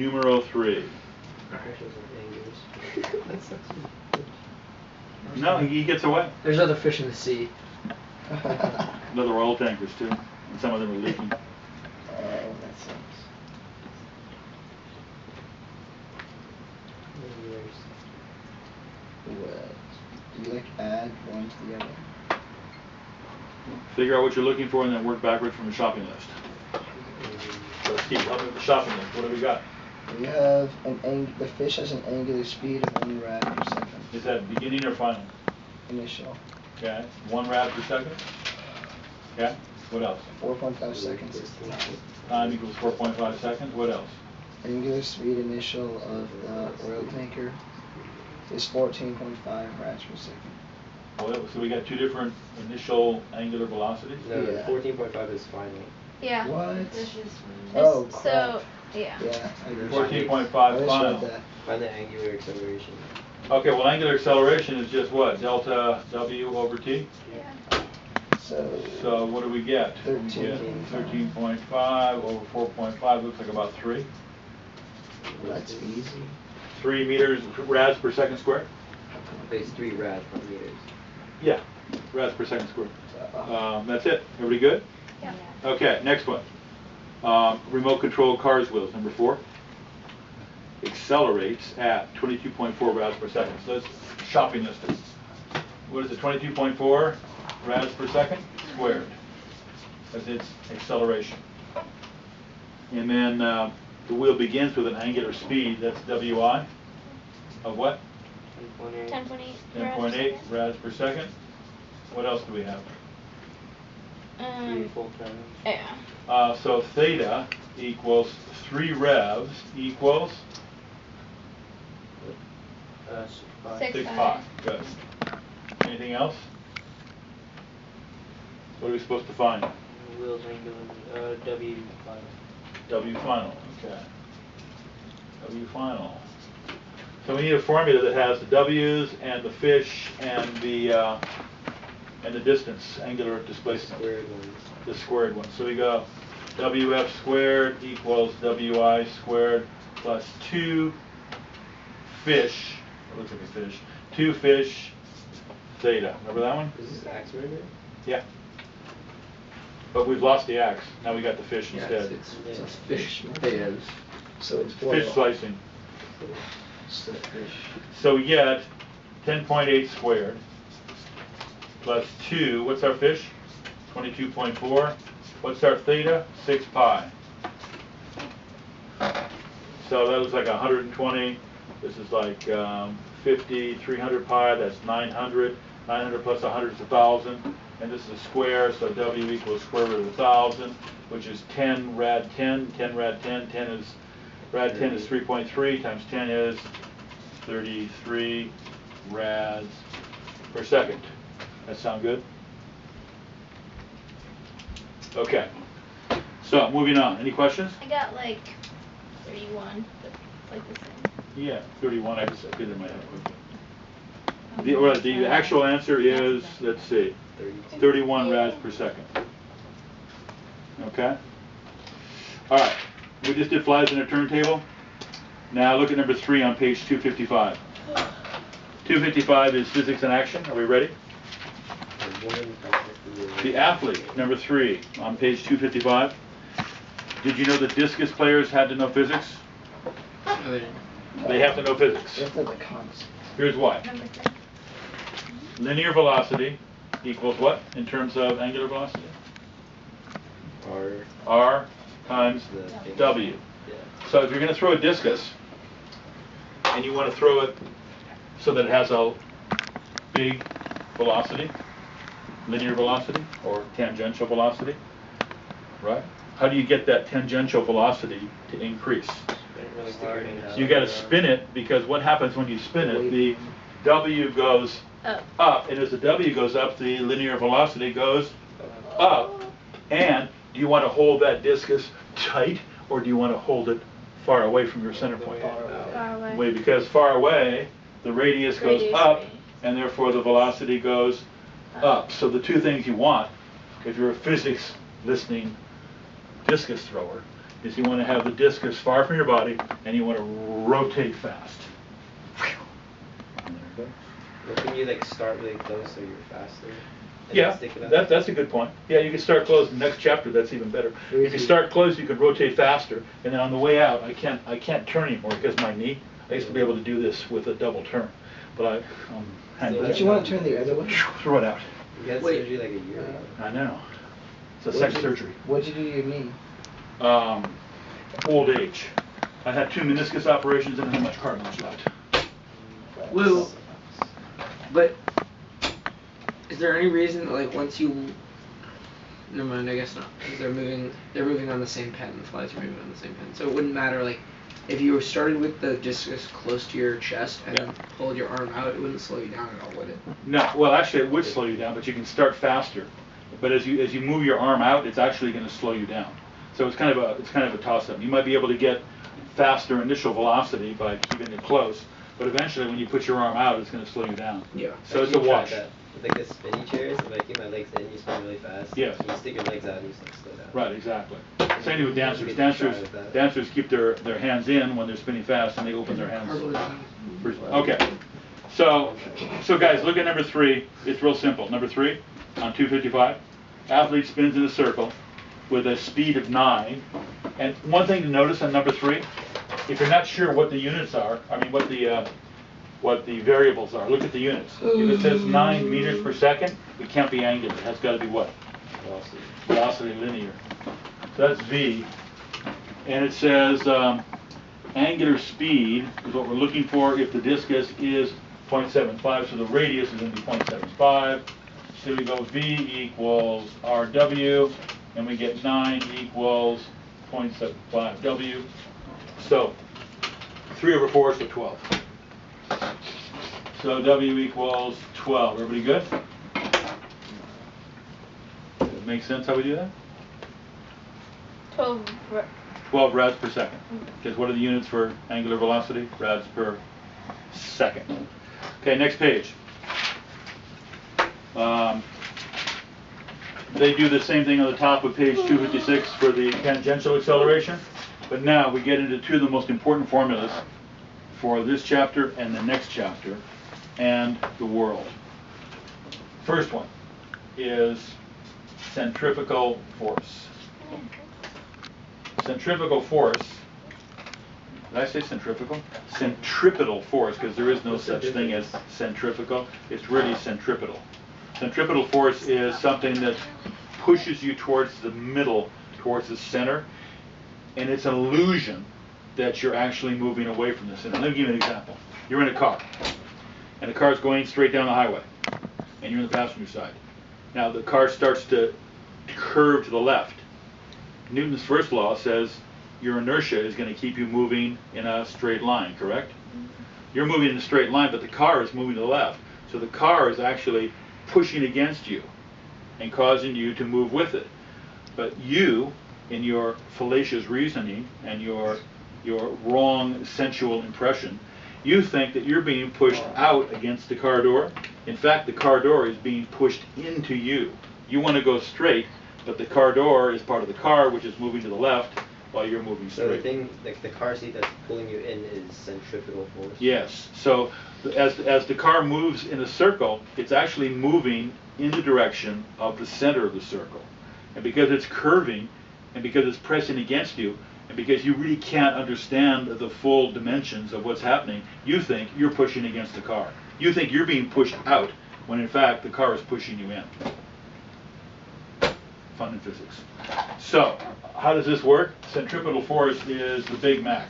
numero 3. That sucks. No, he gets away. There's other fish in the sea. Another oil tankers too, and some of them are leaking. Oh, that sucks. What? Do you like add one to the other? Figure out what you're looking for and then work backwards from the shopping list. So Steve, help me with the shopping list. What do we got? We have the fish has an angular speed of 1 rad per second. Is that beginning or final? Initial. Okay. 1 rad per second. Okay. What else? 4.5 seconds is the time. Time equals 4.5 seconds. What else? Angular speed initial of the oil tanker is 14.5 rads per second. Well, so we got 2 different initial angular velocities? No, Yeah. 14.5 is final. Yeah. What? This is Oh, so crap. yeah. Yeah, I agree. 14.5 I just final. read that. Find the angular acceleration. Okay, well, angular acceleration is just what? Delta W over T? Yeah. So what do we get? 13. We get 13.5 over 4.5, looks like about 3. That's easy. 3 meters, rads per second squared? Base 3 rad per meters. Yeah, rads per second squared. That's it. Everybody good? Yeah. Okay, next one. Remote controlled cars wheels, number 4. Accelerates at 22.4 rads per second. So let's shopping list it. What is it, 22.4 rads per second squared? That's its acceleration. And then the wheel begins with an angular speed, that's Wi, of what? 10.8. 10.8 rads per second. What else do we have? 3 full times. Yeah. So theta equals 3 revs equals 6 pi. Good. Anything else? What are we supposed to find? Wheels angular, W final. W final. Okay. W final. So we need a formula that has the W's and the fish and the distance, angular displacement. Squared ones. The squared one. So we go WF squared equals WI squared plus 2 fish. It looks like a fish. 2 fish theta. Remember that one? Is this axe right here? Yeah. But we've lost the axe. Now we got the fish instead. It's a fish potatoes. So it's Fish slicing. It's the fish. So we get 10.8 squared plus 2. What's our fish? 22.4. What's our theta? 6 pi. So that looks like 120. This is like 50, 300 pi. That's 900. 900 plus 100 is 1,000. And this is a square, so W equals square root of 1,000, which is 10 rad 10. 10 rad 10. 10 is rad 10 is 3.3 times 10 is 33 rads per second. That sound good? Okay. So moving on. Any questions? I got like 31, but like the same. Yeah, 31. I just did it in my head quickly. The actual answer is, let's see, 31 rads per second. Okay? All right. We just did flies in a turntable. Now look at number 3 on page 255. 255 is physics in action. Are we ready? The athlete, number 3 on page 255. Did you know that discus players had to know physics? They have to know physics. That's the concept. Here's why. Number 3. Linear velocity equals what in terms of angular velocity? R times W. Yeah. So if you're going to throw a discus and you want to throw it so that it has a big velocity, linear velocity or tangential velocity, right? How do you get that tangential velocity to increase? You got to spin it, because what happens when you spin it? The W goes up, and as the W goes up, the linear velocity goes up. And do you want to hold that discus tight, or do you want to hold it far away from your center point? Far away. Because far away, the radius goes up, and therefore the velocity goes up. So the 2 things you want, if you're a physics listening discus thrower, is you want to have the discus far from your body, and you want to rotate fast. And there it goes. Well, can you like start really close so you're faster? And Yeah, stick it out? that's a good point. Yeah, you can start close. The next chapter, that's even better. If you start close, you can rotate faster, and then on the way out, I can't turn anymore because my knee. I used to be able to do this with a double turn, but Don't you want to turn the other way? throw it out. You had Wait. surgery like a year ago. I know. It's a sex surgery. What'd you do to your knee? Old age. I had 2 meniscus operations and how much cartilage left. Well, but is there any reason that, like, once you? Never mind. I guess not. Because they're moving on the same pen. The flies are moving on the same pen, so it wouldn't matter. Like, if you started with the discus close to your chest and then pulled your arm out, it wouldn't slow you down at all, would it? No. Well, actually, it would slow you down, but you can start faster. But as you move your arm out, it's actually going to slow you down. So it's kind of a toss-up. You might be able to get faster initial velocity by keeping it close, but eventually when you put your arm out, it's going to slow you down. Yeah. So it's a Actually, you tried wash. that. With, like the spinny chairs, if I keep my legs in, you spin really fast. Yes. You stick your legs out and you slow down. Right, exactly. Same thing with dancers. You can try Dancers, with that. dancers keep their hands in when they're spinning fast, and they open their hands. Okay. So guys, look at number 3. It's real simple. Number 3 on 255. Athlete spins in a circle with a speed of 9. And one thing to notice on number 3, if you're not sure what the units are, I mean what the variables are, look at the units. If it says 9 meters per second, it can't be angular. It has got to be what? Velocity. Velocity linear. So that's V. And it says angular speed is what we're looking for if the discus is 0.75, so the radius is going to be 0.75. So we go V equals RW, and we get 9 equals 0.75 W. So 3/4 so 12. So W equals 12. Everybody good? Does it make sense how we do that? 12 rads per second. Because what are the units for angular velocity? Rads per second. Okay, next page. They do the same thing on the top of page 256 for the tangential acceleration. But now we get into 2 of the most important formulas for this chapter and the next chapter and the world. First one is centrifugal force. Centrifugal force, did I say centrifugal? Centripetal force, because there is no such thing as centrifugal. It's really centripetal. Centripetal force is something that pushes you towards the middle, towards the center, and it's an illusion that you're actually moving away from the center. Let me give you an example. You're in a car, and the car is going straight down the highway, and you're in the passenger side. Now the car starts to curve to the left. Newton's first law says your inertia is going to keep you moving in a straight line, correct? You're moving in a straight line, but the car is moving to the left. So the car is actually pushing against you and causing you to move with it. But you, in your fallacious reasoning and your wrong sensual impression, you think that you're being pushed out against the car door. In fact, the car door is being pushed into you. You want to go straight, but the car door is part of the car, which is moving to the left while you're moving straight. So the thing, like the car seat that's pulling you in is centripetal force? Yes. So as the car moves in a circle, it's actually moving in the direction of the center of the circle. And because it's curving, and because it's pressing against you, and because you really can't understand the full dimensions of what's happening, you think you're pushing against the car. You think you're being pushed out, when in fact the car is pushing you in. Fun in physics. So, how does this work? Centripetal force is the Big Mac.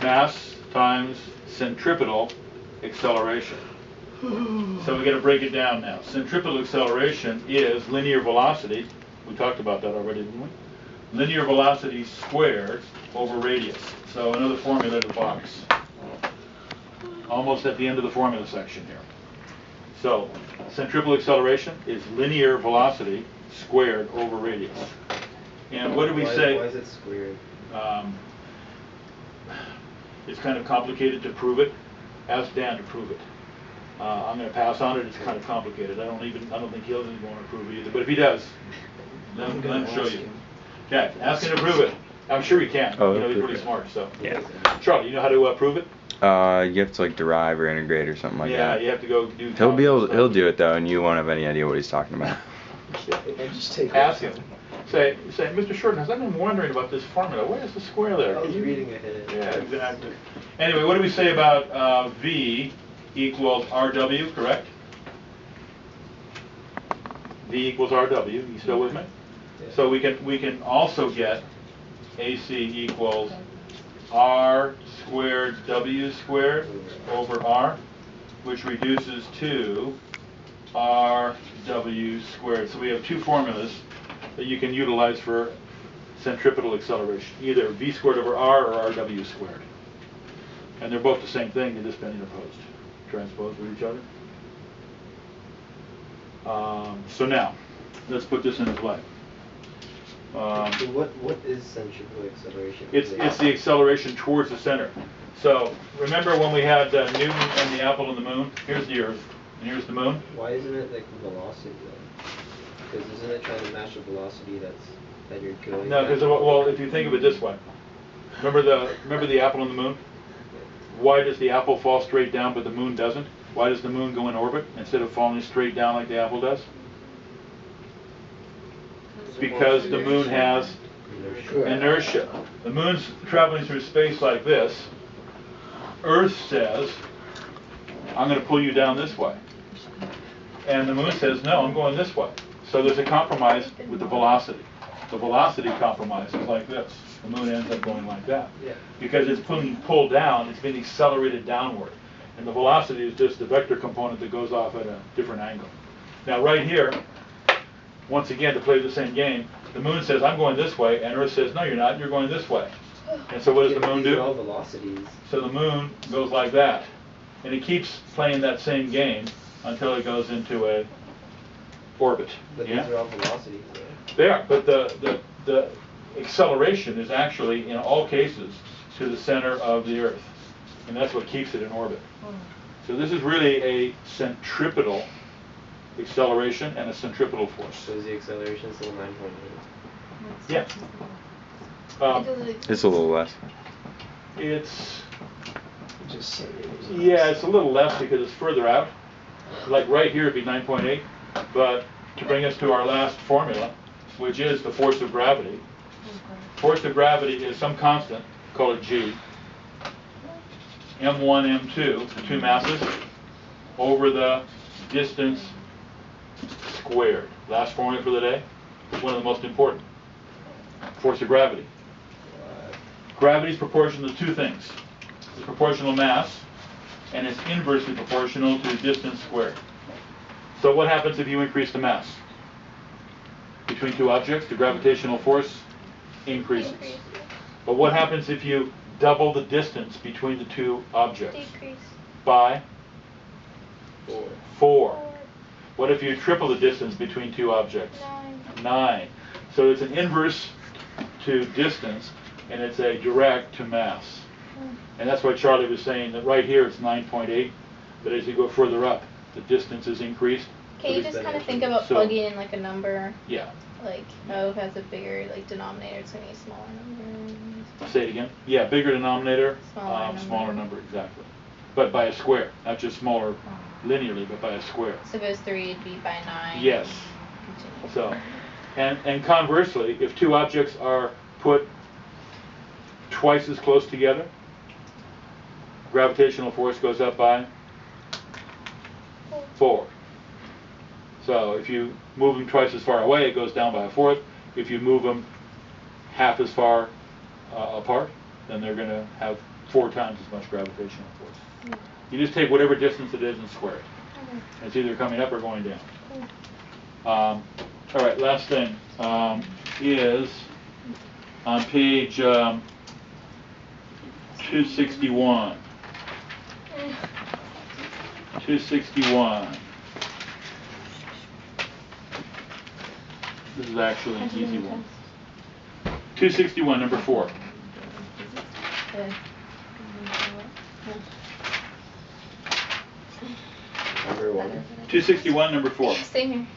Mass times centripetal acceleration. So we got to break it down now. Centripetal acceleration is linear velocity. We talked about that already, didn't we? Linear velocity squared over radius. So another formula in the box. Almost at the end of the formula section here. So centripetal acceleration is linear velocity squared over radius. And what do we say? Why is it squared? It's kind of complicated to prove it. Ask Dan to prove it. I'm going to pass on it. It's kind of complicated. I don't think he'll even want to prove it either. But if he does, Let I'm him gonna show ask you. him. Okay, ask him to prove it. I'm sure he can. Oh, You know, he'll he's prove really it. smart, so. Yeah. Charlie, you know how to prove it? You have to like derive or integrate or something like Yeah, that. you have to go do. He'll be able. stuff. He'll do it though, and you won't have any idea what he's talking about. I just take Ask him. Say, Mr. Shorthouse, I've been wondering about this formula. Why is the square there? I was reading ahead. Yeah, exactly. Anyway, what do we say about V equals RW, correct? V equals RW. You still with me? Yeah. So we can also get AC equals R squared W squared over R, which reduces to RW squared. So we have two formulas that you can utilize for centripetal acceleration, either V squared over R or RW squared. And they're both the same thing, they're just been interposed, transposed with each other. So now, let's put this into play. So what is centripetal acceleration? It's the acceleration towards the center. So remember when we had Newton and the apple and the moon? Here's the Earth, and here's the moon. Why isn't it like velocity though? Because isn't it trying to match the velocity that you're going? No, because well, if you think of it this way, remember the apple and the moon? Why does the apple fall straight down but the moon doesn't? Why does the moon go in orbit instead of falling straight down like the apple does? Because the moon has inertia. The moon's traveling through space like this. Earth says, I'm going to pull you down this way. And the moon says, no, I'm going this way. So there's a compromise with the velocity. The velocity compromise is like this. The moon ends up going like that. Yeah. Because it's being pulled down, it's being accelerated downward. And the velocity is just the vector component that goes off at a different angle. Now right here, once again, to play the same game, the moon says, I'm going this way, and Earth says, no, you're not, you're going this way. And so what does the moon These are all do? velocities. So the moon goes like that. And it keeps playing that same game until it goes into a orbit. But Yeah? these are all velocities though. They are, but the acceleration is actually, in all cases, to the center of the Earth. And that's what keeps it in orbit. So this is really a centripetal acceleration and a centripetal force. So is the acceleration still 9.8? Yeah. It's a little less. It's, Just say it was yeah, it's a little less because it's further out. Like right here it'd be 9.8, but to bring us to our last formula, which is the force of gravity. Force of gravity is some constant, call it G, M1, M2, the two masses, over the distance squared. Last formula for the day, one of the most important. Force of gravity. Gravity is proportional to two things. It's proportional mass, and it's inversely proportional to distance squared. So what happens if you increase the mass? Between two objects, the gravitational force increases. But what happens if you double the distance between the two objects? Decrease. By 4. 4. What if you triple the distance between two objects? 9. 9. So it's an inverse to distance, and it's a direct to mass. And that's why Charlie was saying that right here it's 9.8, but as you go further up, the distance is increased. Can you just kind of think about So- plugging in like a number? Yeah. Like O has a bigger like denominator, it's gonna be a smaller number. Say it again. Yeah, bigger denominator, Smaller smaller number. number, exactly. But by a square, not just smaller linearly, but by a square. So if it was 3, it'd be by 9. Yes. Continue. So, and conversely, if two objects are put twice as close together, gravitational force goes up by 4. So if you move them twice as far away, it goes down by a fourth. If you move them half as far apart, then they're going to have 4 times as much gravitational force. You just take whatever distance it is and square it. It's either coming up or going down. All right, last thing is on page 261. 261. This is actually an easy one. 261, number 4. Number 1. 261, number 4. Same here.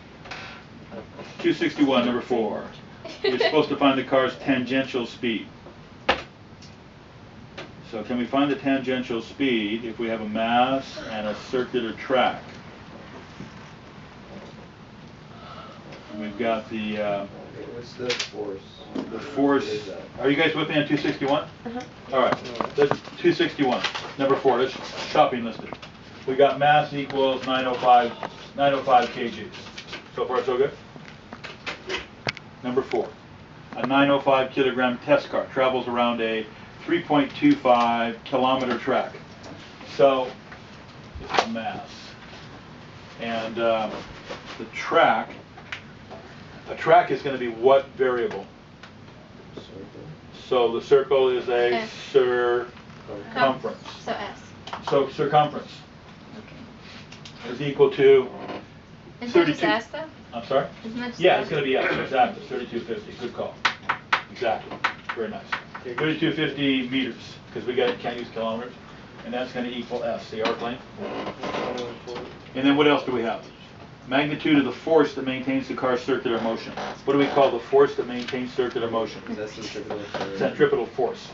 261, number 4. You're supposed to find the car's tangential speed. So can we find the tangential speed if we have a mass and a circular track? We've got the What's the force? force. What is that? Are you guys with me on 261? Uh-huh. All right, that's 261, number 4. That's shopping listed. We got mass equals 905 kgs. So far, so good. Number 4, a 905 kilogram test car travels around a 3.25 kilometer track. So it's a mass, and the track. A track is going to be what variable? Circle. So the circle is a S. circumference. So S. So circumference Okay. is equal to Isn't that 32. just S though? I'm sorry? Isn't that just Yeah, S? it's going to be S, exactly, 3250. Good call. Exactly. Very nice. 3250 meters, because we can't use kilometers, and that's going to equal S, the arc length. And then what else do we have? Magnitude of the force that maintains the car's circular motion. What do we call the force that maintains circular motion? That's centripetal force. Centripetal force.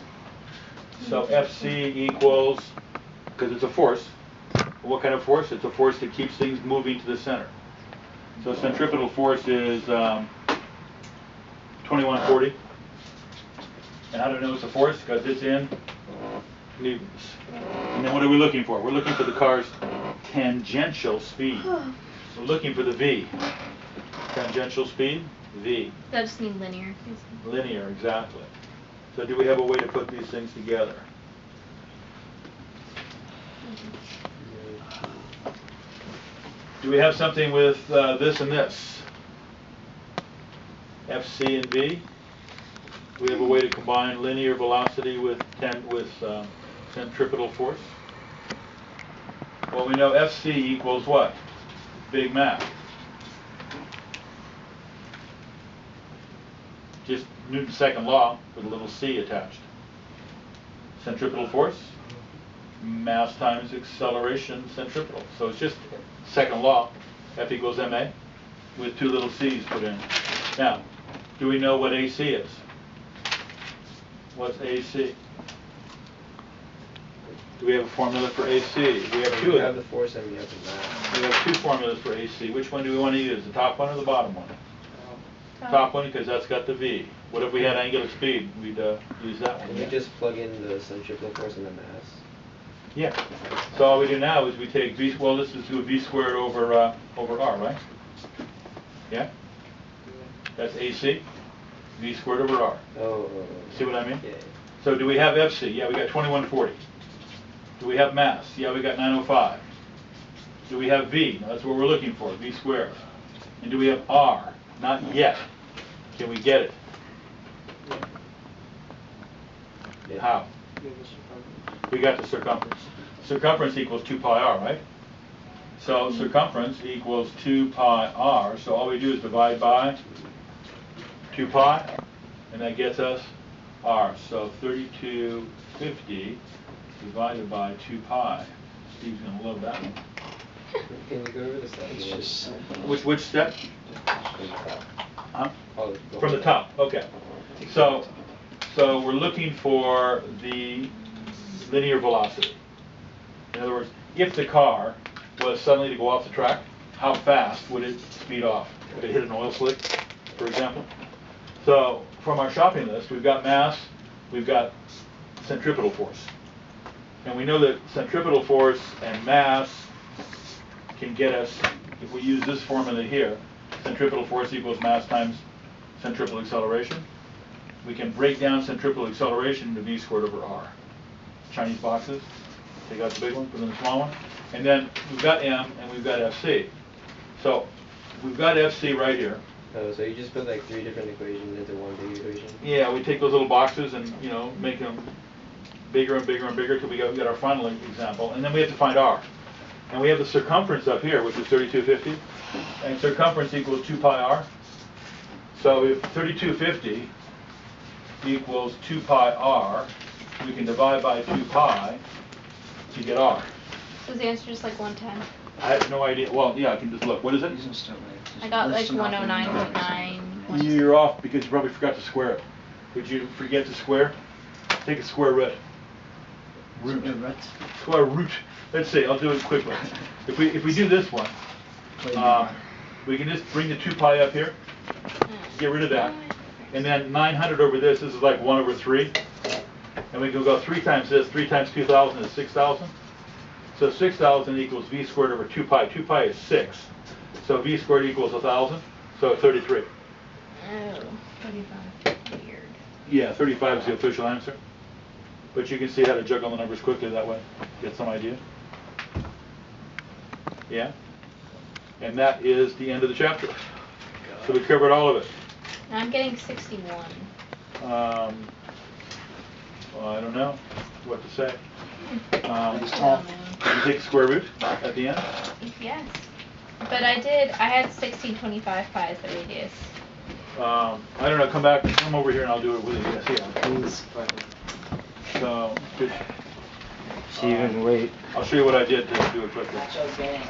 So FC equals, because it's a force, what kind of force? It's a force that keeps things moving to the center. So centripetal force is 2140. And how do I know it's a force? Because it's in newtons. And then what are we looking for? We're looking for the car's tangential speed. We're looking for the V. Tangential speed, V. That just means linear. Linear, exactly. So do we have a way to put these things together? Do we have something with this and this? FC and V? Do we have a way to combine linear velocity with centripetal force? Well, we know FC equals what? Big mass. Just Newton's second law with a little c attached. Centripetal force, mass times acceleration centripetal. So it's just second law, F equals ma, with 2 little c's put in. Now, do we know what AC is? What's AC? Do we have a formula for AC? We have 2 You of have them. the force and you have the mass. We have 2 formulas for AC. Which one do we want to use? The top one or the bottom one? Top one, because that's got the V. What if we had angular speed? We'd use that one. Can we just plug in the centripetal force and the mass? Yeah. So all we do now is we take V. Well, this is V squared over R, right? Yeah. That's AC. V squared over R. Oh. See what I mean? Yeah. So do we have FC? Yeah, we got 2140. Do we have mass? Yeah, we got 905. Do we have V? No, that's what we're looking for, V squared. And do we have R? Not yet. Can we get it? Yeah. How? We got the circumference. Circumference equals 2 pi r, right? So circumference equals 2 pi r. So all we do is divide by 2 pi, and that gets us r. So 3250 divided by 2 pi. Steve's going to love that one. Can you go over the steps? It's just simple. Which step? Huh? Oh, From the top, okay. So we're looking for the linear velocity. In other words, if the car was suddenly to go off the track, how fast would it speed off? Would it hit an oil slick, for example? So from our shopping list, we've got mass, we've got centripetal force. And we know that centripetal force and mass can get us, if we use this formula here, centripetal force equals mass times centripetal acceleration. We can break down centripetal acceleration into V squared over R. Chinese boxes, take out the big one, put in the small one. And then we've got M and we've got FC. So we've got FC right here. Oh, so you just put like 3 different equations into one big equation? Yeah, we take those little boxes and, make them bigger and bigger and bigger until we got our final example. And then we have to find R. And we have the circumference up here, which is 3250. And circumference equals 2 pi r. So if 3250 equals 2 pi r, we can divide by 2 pi to get r. So is the answer just like 110? I have no idea. Well, yeah, I can just look. What is it? These will still wait. I got like 109.9. You're off because you probably forgot to square it. Did you forget to square? Take a square root. Root. Square root. Let's see. I'll do it quickly. If we do this one, we can just bring the 2 pi up here. Get rid of that. And then 900 over this. This is like 1 over 3. And we can go 3 times this. 3 times 2,000 is 6,000. So 6,000 equals v squared over 2 pi. 2 pi is 6. So v squared equals 1,000. So 33. Oh, 35. Weird. Yeah, 35 is the official answer. But you can see how to juggle the numbers quickly that way. Get some idea. Yeah? And that is the end of the chapter. So we covered all of it. I'm getting 61. Well, I don't know what to say. I don't know. You take the square root at the end? Yes. But I had 1625 pi as the radius. I don't know, come over here and I'll do it with you. Yes, yeah. Please. So, just, Steven, wait. I'll show you what I did to do it quickly. Okay.